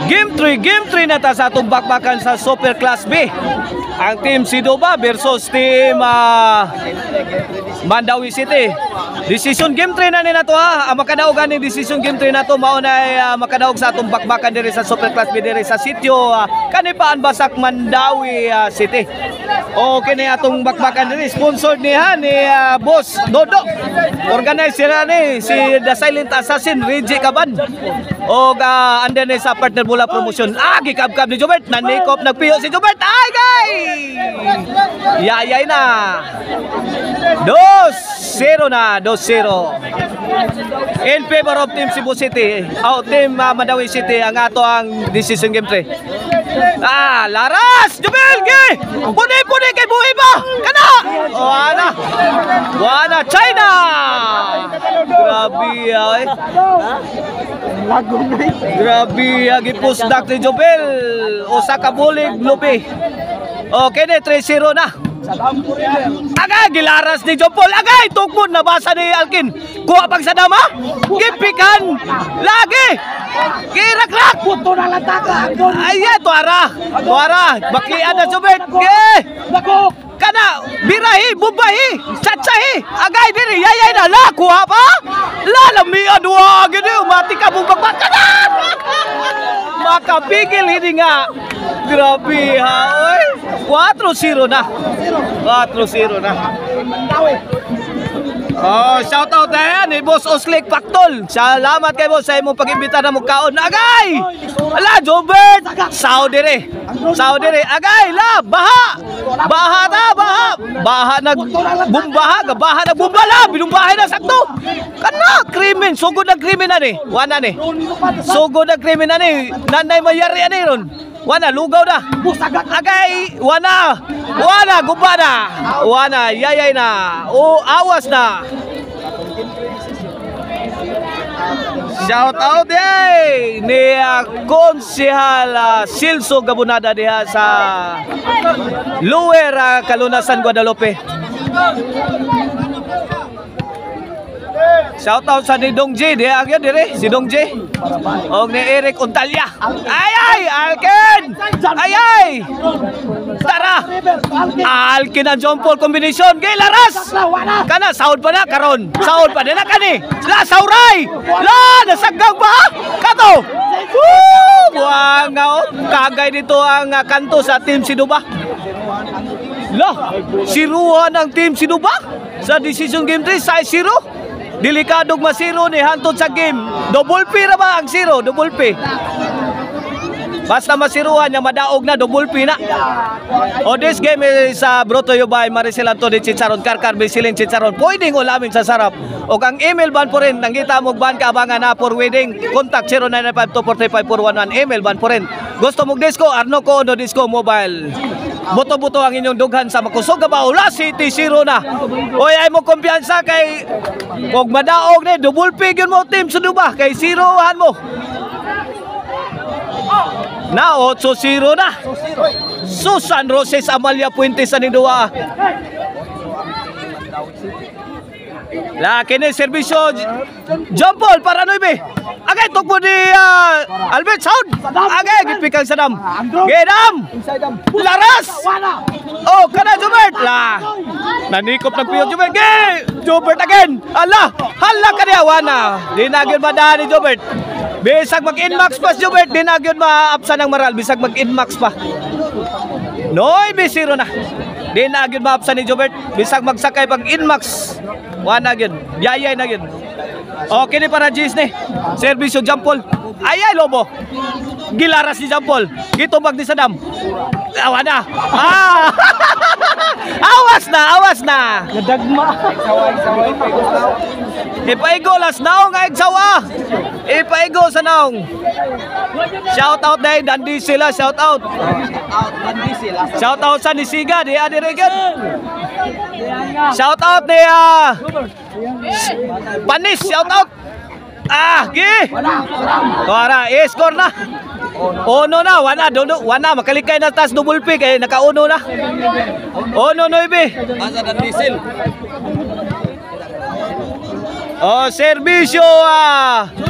Game 3 na ta sa atong bakbakan sa Super Class B. Ang team Sidoba versus team Mandawi City. Decision game 3 na ni nato ha. Ang makadaog ani decision game 3 nato mao na makadaog sa atong bakbakan diri sa Super Class B diri sa sitio Kanipaan Basak Mandawi City. O kini atong bakbakan diri sponsored niya ni Boss Dodo. Organizer ni si The Silent Assassin Reggie Caban. O anden ni sa partner mula promotion. Gikab-kab ni Jobert, nanikop nagpiyo si Jobert. Ay gay! Yayay na. 2-0 na, 2-0. In favor of Team Cebu City. Team Mandawi City ang ato ang decision game 3. Laras! Jubel! Puni-puni kay buhay ba? Kana! Wana! China! Grabe ay. Grabe gipusdak ni Jubel. Usa ka bulig lubi. Okay na, 3-0 na. Agay, gilaras ni Jompol. Agay, tugmod, nabasa ni Alkin. Kuha pag sa dama. Gipikan. Lagi. Girak-rak. Puto na lataka. Ayan, tuara. Baklian na Jobert. Kana, birahi, bubahi, tsatsahi. Agay, diri, yayay na. La, kuha pa. Lalamian, wag. Mati ka bubagbat. Kana. Makapigil, hindi nga. Grabe ha, oy. 4-0 na. 4-0 na. Shout out na yan ni Boss Oslik Paktol. Salamat kay Boss sa imong pag-imbita na mong Agay! Ala, Jobert! Saudi re. Agay, la, baha! Baha nagbumba la. Binumbahay na sakto. Kana, krimen. Sugod na krimen na ni. Wana ni. Sugod na krimen na ni. Nanay mayari ani ron. Wana, lugaw na. Agay, wana, guba na. Wana, yayay na. Awas na. Shout out ni Konsehal Silso Gabunada diha sa Lower Kalunasan, Guadalupe. Shout out sa ni Dong J, di agad dire si Dong J. Og ni Eric Untalya. Ay, Alkin. Ay. Tara. Alkin ang John Paul combination. Gay laras. Kana sahod pa na karon. Sahod pa na kani. La sauray. La nasaggang pa. Kato. Wow, kagay dito ang kanto sa Team Sidoba. La, siruhan ang Team Sidoba sa decision game 3 size 0. Delikadong masiro ni hantod sa game. Double P na ba ang 0? Double P. Basta masiruhan niya, madaog na, double P na. This game is brought to you by Maricel Anthony Chicharon, Karkar Bisiling Chicharon. Pwedeng ulamin sa sarap. O ang email ban po rin, nangita mo ban kaabangan na for wedding. Contact 0995-245-411. Email ban po rin. Gusto mong disco, Arno ko, no disco mobile. Buto-buto ang inyong dughan sa Makusog Baula City 0 na. Oy, ay mo kumpiyansa kay og madaog ni double P yun mo Team Sidoba kay 0-han mo. Na 8-0 na. Susan Roses Amalia Puentes sa Nidua. Laki ni serbisyo John Paul para Noybe. Agay tukbo ni Albert Sound. Agay gipikang sa dam. Gedam. Laras. Kana Jobert la. Nanikop nagpiyo Jobert. Jobert again. Hala kaniya wana. Di na gyud madahan ni Jobert. Bisag mag-inmax pa Jobert, di na gyud maapsan ang maral bisag mag-inmax pa. Noybe 0 na. Di na gyud maapsan ni Jobert bisag magsakay pag inmax. Wana gyud. Yayay na gyud. Okay ni para Gis ni. Serbisyo Jampol. Ayay lobo. Gilaras ni Jampol. Gitubag ni Sadam. Wana. Awas na. Nadagma. Ipaigo las naong nga igsawa. Ipaigo sa naong. Shout out dahil Dandi sila. Shout out. Shout out sa Nisiga. Di adiregan. Shout out ni Panis. Shout out. Wala, score na. Ono na, wana, makalikay na tas double P kay naka-uno na. Ono no ibe. Asa dan diesel. Oh, serbisyo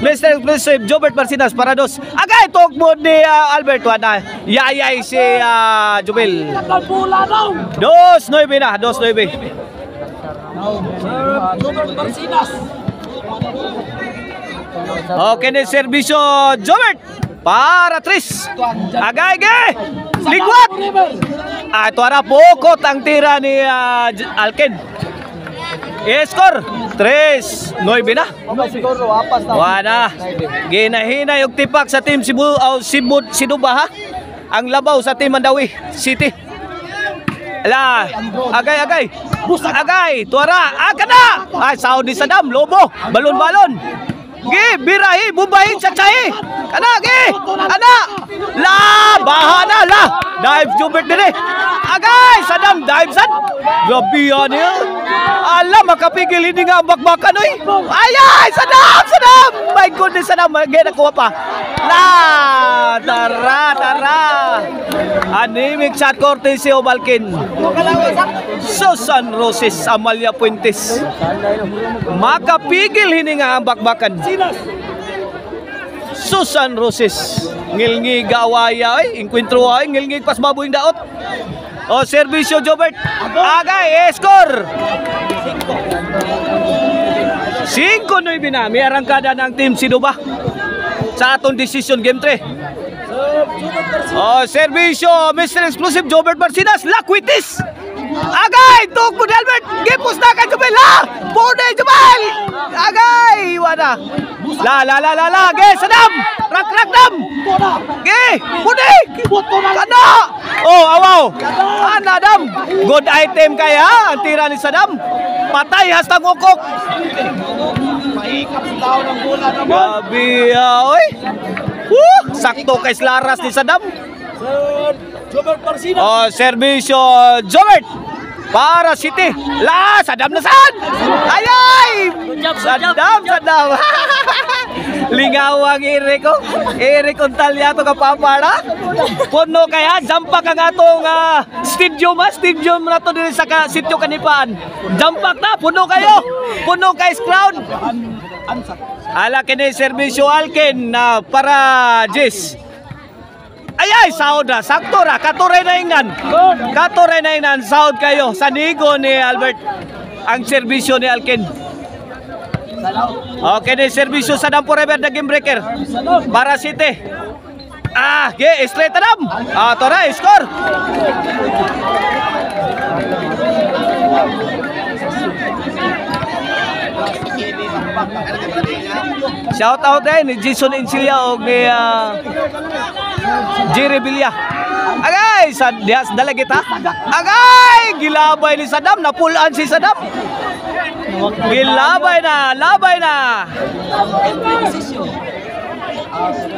Mr. Exclusive Jobert Marcinas para dos. Agay tugmod ni Albert Wada. Yayay si Jubel. 2-9 na, 2-9. Jobert Marcinas. Okay ni serbisyo Jobert para Tris. Agay ligwat. Ito ara pokot ang tira ni Alken. Score 3-9 na. Wala. Ginahina yung tipak sa team Siduba ha. Ang labaw sa team Mandawi City. Ala, agay. Tuara, na. Ay, Saudi Saddam, Lobo, balon-balon. Birahi, bubahin sa tsahe. Kana. La, bahana la. Dive Jubert din eh. Agay, Saddam, dive sad. Grabe yan eh. Alam, makapigil hindi nga ang bakbakan oy. Ay, Saddam. My goodness, Saddam, nakuha pa. La, tara. Anemic shot courtesy of Alkin. Susan Roses, Amalia Puentes. Makapigil hindi nga ang bakbakan. Susan Roses. Ngilngig awaya ay, inkwentro ay, ngilngig pas baboy daot. O, serbisyo Jobert. Agay, score. 5-9 na. May arangkada ng team Siduba sa atong decision game 3. O, serbisyo Mr. Exclusive Jobert Marcinas. Lakwitis. Agay, tugmo ni Albert. Gipos na kay Jubel. Pune Jubel. Agay, wala. La. Sadam. Rak dam. Pune. Kana. Oh, awaw. Ana dam. Good item kaya ang tira ni Sadam. Patay hasta ngukok. Gabi oy. Sakto kay Laras ni Sadam. Oh, serbisyo Jobert para City. La, Sadam na sad. Ayay! Sadam. Lingawang Eric Ontalyato kapapara. Puno kaya jampak ang atong stadium na to din sa sitio Kanipaan. Jampak na, puno kay crowd. Ala kini serbisyo Alken para Jess. Ayay, sahod na. Sakto ra. Katuray na ingnan. Sahod kayo. Sanigo ni Albert. Ang serbisyo ni Alken. Okay, ni serbisyo sa Dam Forever na game breaker. Para City. Straight Adam. Tora, score. Shout out ni Jason Encilia o ni Jerry Villa. Agay, dias dalagita. Agay, gilabay ni Sadam, napulaan si Sadam. Gilabay na.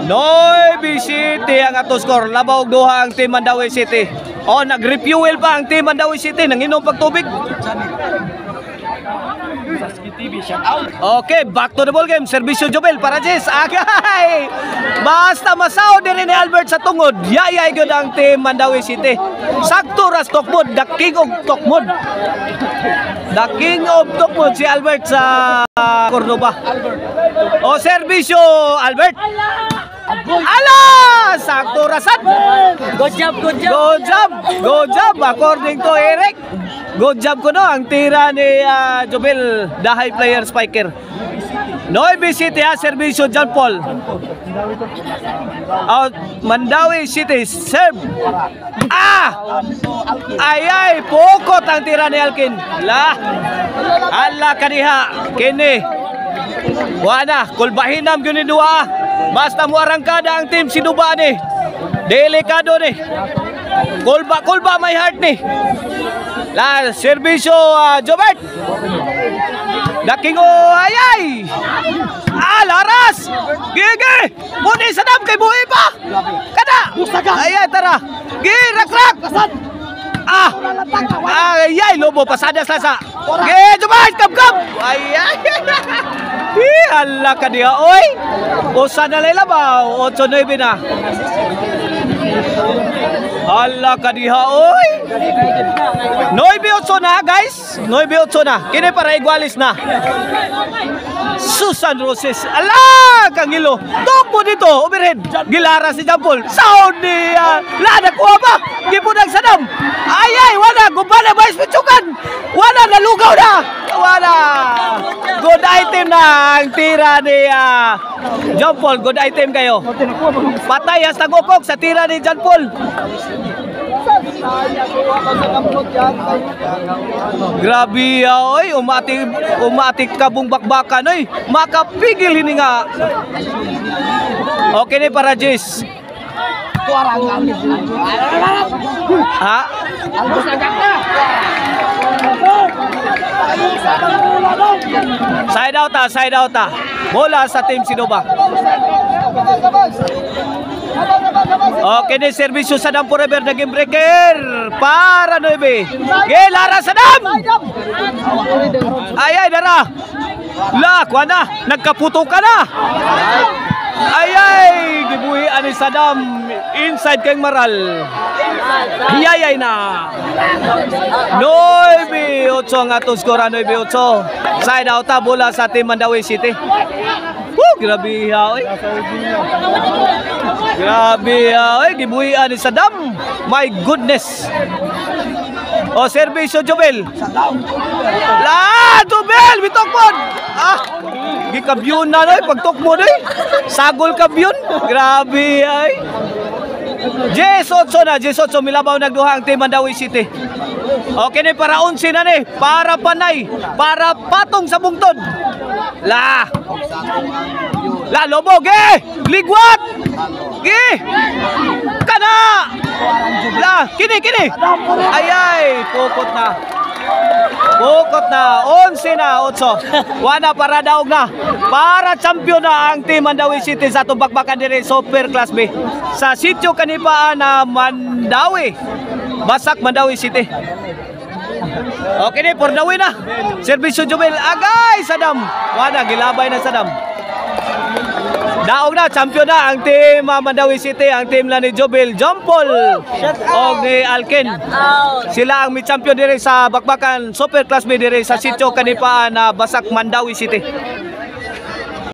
Noy City ang ato score. Labaw og duha ang team Mandawi City. Oh, nag-refuel pa ang team Mandawi City, nanginom pagtubig. Okay, back to the ball game. Serbisyo Jobel para Jess. Agay! Basta masaw din ni Albert sa tungod. Yayay gyud ang team Mandawi City. Sakto ras Tokmod, the king of Tokmod. The king of Tokmod si Albert sa Cordoba. O serbisyo Albert. Ala! Sakto rasan. Good job. According to Eric. Good job ko no, ang tira ni Jobel, the high player spiker. Noy City serbisyo John Paul. Mandawi City serve. Ayay, pokot ang tira ni Alkin. Ala kaniha, kini. Wana, kulbahinam gyud ni duha. Basta mo arangkada ang team Siduba ni. Delikado ni. Kulba may heart ni. La serbisyo Jobert. Daking ayay. Laras. Gigi. Puni Sadam kay buhi pa. Kada. Ayay tara. Rak. Ayay lobo pasada sa. Jobert kap. Ayay. Hala ka dia oy. Usa na labaw 8-9 na. Hala ka diha oy. 9-8 na guys. 9-8 na. Kini para igualis na. Susan Roses. Ala! Kangilo. Tupo dito. Overhead. Gilara si Jampol. Sound ni Lada kuha pa. Gipunang sadam. Ay, wala. Gubana ba ispitsukan? Wala. Nalugaw na. Wala. Good item na ang tira ni Jampol. Good item kayo. Patay hasta gukok sa tira ni Jampol. Grabe oy, umatik kabong bakbakan oy. Makapigil hini nga. Okay ni para Jis. Ha? Side out ta. Bola sa team Sinuba. Okay ni serbisyo sa Dam Forever na game breaker para 9. Lara sa Dam. Ay dara. La, kuha na. Nagkaputo ka na. Ay, gibuhi ani sa Dam inside kay Maral. Hiyayay na. 9-8 ang atong skora, 9-8. Side out ta bola sa team Mandawi City. Grabe oy. Grabe oy, gibuhian ni Saddam. My goodness. O serbisyo Jobel. La, Jobel bitokpon. Gikabyon na noy pagtukmo noy. Sagol kabyon. Grabe ay. J8 na, J8 milabaw nagduha ang team Mandawi City. Okay ni para 11 na ni, para panay, para patong sa bungtod. La Lobo, ligwat! Kana! La, kini! Ay, pukot na. 11 na, 8. Wana para daog na. Para champion na ang team Mandawi City sa tubakbakan dire Super Class B. Sa sitio kanipaan na Mandawi. Basak Mandawi City. Okay ni, for the win na. Servisyo Jubel, agay Saddam. Wana, gilabay na Saddam. Daog na, champion na ang team Mandawi City, ang team na ni Jobel Jampol o ni Alken. Sila ang may champion dire sa bakbakan Super Class B dire sa sitio kanipaan na Basak Mandawi City.